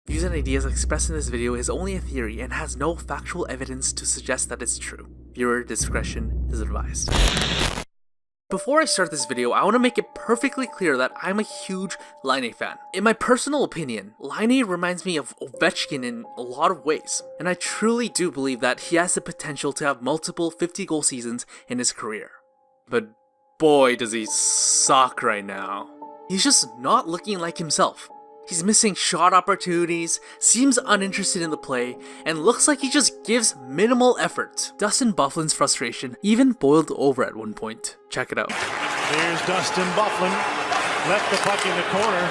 Views and ideas expressed in this video is only a theory and has no factual evidence to suggest that it's true. Viewer discretion is advised. Before I start this video, I want to make it perfectly clear that I'm a huge Laine fan. In my personal opinion, Laine reminds me of Ovechkin in a lot of ways, and I truly do believe that he has the potential to have multiple 50-goal seasons in his career. But boy does he suck right now. He's just not looking like himself. He's missing shot opportunities, seems uninterested in the play, and looks like he just gives minimal effort. Dustin Byfuglien's frustration even boiled over at one point. Check it out. There's Dustin Byfuglien, left the puck in the corner.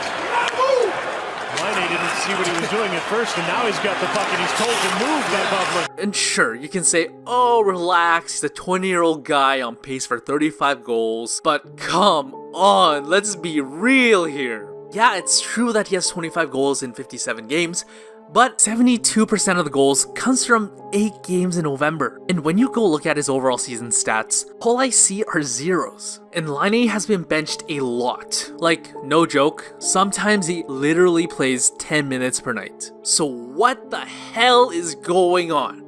Laine didn't see what he was doing at first, and now he's got the puck and he's told to move by Byfuglien. And sure, you can say, oh relax, he's a 20-year-old guy on pace for 35 goals, but come on, let's be real here. Yeah, it's true that he has 25 goals in 57 games, but 72% of the goals comes from 8 games in November. And when you go look at his overall season stats, all I see are zeros. And Laine has been benched a lot. Like, no joke, sometimes he literally plays 10 minutes per night. So what the hell is going on?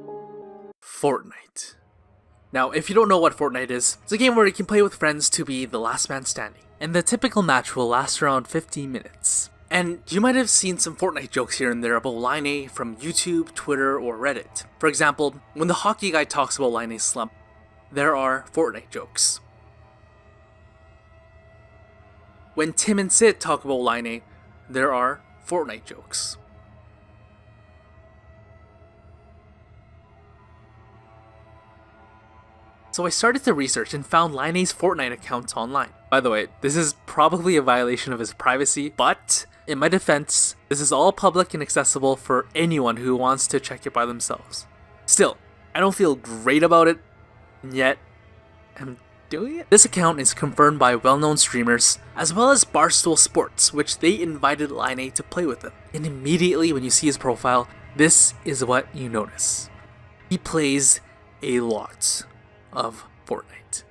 Fortnite. Now, if you don't know what Fortnite is, it's a game where you can play with friends to be the last man standing. And the typical match will last around 15 minutes. And you might have seen some Fortnite jokes here and there about Laine from YouTube, Twitter, or Reddit. For example, when the hockey guy talks about Laine's slump, there are Fortnite jokes. When Tim and Sid talk about Laine, there are Fortnite jokes. So I started to research and found Laine's Fortnite account online. By the way, this is probably a violation of his privacy, but in my defense, this is all public and accessible for anyone who wants to check it by themselves. Still, I don't feel great about it, and yet I'm doing it. This account is confirmed by well-known streamers, as well as Barstool Sports, which they invited Laine to play with them. And immediately when you see his profile, this is what you notice. He plays a lot of Fortnite.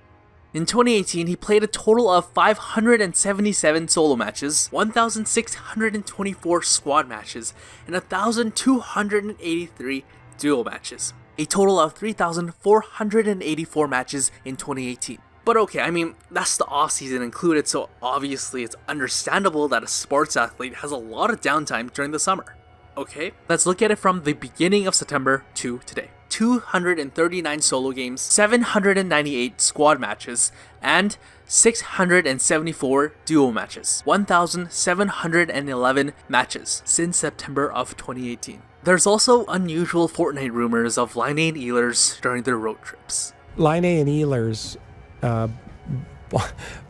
In 2018, he played a total of 577 solo matches, 1,624 squad matches, and 1,283 duo matches. A total of 3,484 matches in 2018. But okay, I mean, that's the off-season included, so obviously it's understandable that a sports athlete has a lot of downtime during the summer. Okay, let's look at it from the beginning of September to today. 239 solo games, 798 squad matches, and 674 duo matches. 1,711 matches since September of 2018. There's also unusual Fortnite rumors of Laine and Ehlers during their road trips. Laine and Ehlers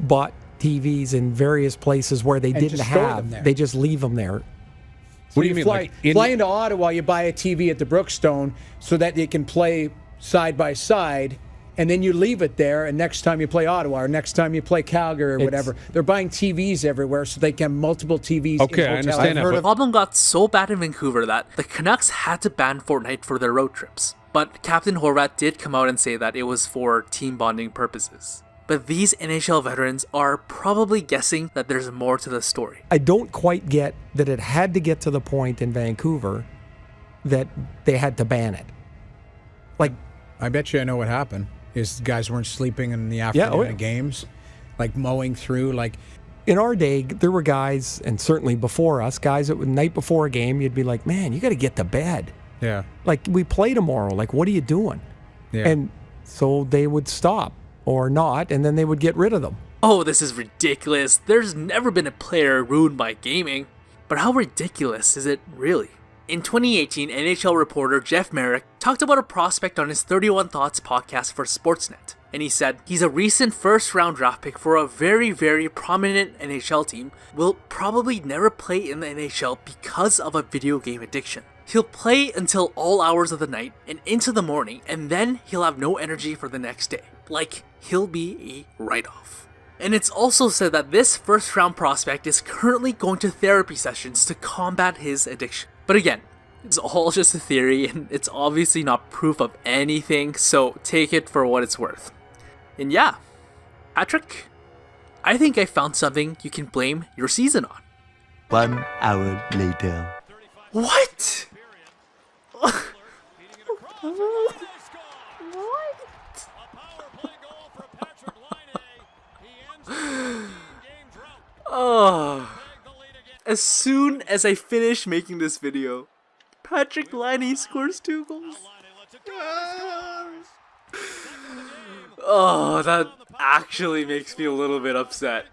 bought TVs in various places where they didn't have. They just leave them there. What do you mean? Fly into Ottawa, you buy a TV at the Brookstone so that they can play side by side, and then you leave it there, and next time you play Ottawa or next time you play Calgary or whatever, they're buying TVs everywhere so they can have multiple TVs Okay, in I hotels. understand that. The problem got so bad in Vancouver that the Canucks had to ban Fortnite for their road trips. But Captain Horvat did come out and say that it was for team bonding purposes. But these NHL veterans are probably guessing that there's more to the story. I don't quite get that it had to get to the point in Vancouver that they had to ban it. Like, I bet you I know what happened. Is guys weren't sleeping in the afternoon of games, like mowing through, like. In our day, there were guys, and certainly before us, guys that the night before a game, you'd be like, man, you got to get to bed. Yeah. Like, we play tomorrow. Like, what are you doing? Yeah. And so they would stop or not, and then they would get rid of them. Oh, this is ridiculous. There's never been a player ruined by gaming. But how ridiculous is it really? In 2018, NHL reporter Jeff Merrick talked about a prospect on his 31 Thoughts podcast for Sportsnet. And he said, he's a recent first-round draft pick for a very, very prominent NHL team, will probably never play in the NHL because of a video game addiction. He'll play until all hours of the night and into the morning, and then he'll have no energy for the next day. Like, he'll be a write-off. And it's also said that this first-round prospect is currently going to therapy sessions to combat his addiction. But again, it's all just a theory, and it's obviously not proof of anything, so take it for what it's worth. And yeah, Patrick, I think I found something you can blame your season on. 1 hour later. What? Oh. As soon as I finish making this video, Patrik Laine scores 2 goals. Oh, that actually makes me a little bit upset.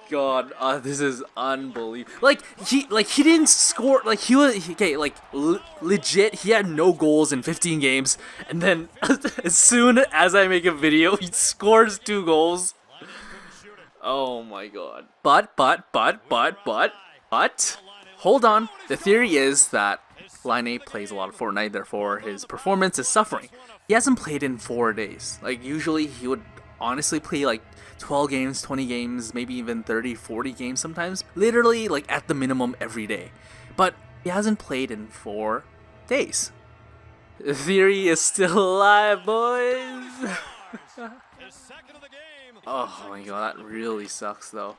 God, this is unbelievable. Like he didn't score. Like he was okay. Like legit, he had no goals in 15 games, and then as soon as I make a video, he scores 2 goals. Oh my God. But hold on. The theory is that Laine plays a lot of Fortnite, therefore his performance is suffering. He hasn't played in 4 days. Like usually he would honestly play like 12 games, 20 games, maybe even 30, 40 games sometimes. Literally like at the minimum every day. But he hasn't played in 4 days. The theory is still alive, boys. Oh my God, that really sucks though.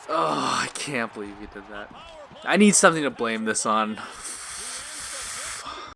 Oh, I can't believe he did that. I need something to blame this on.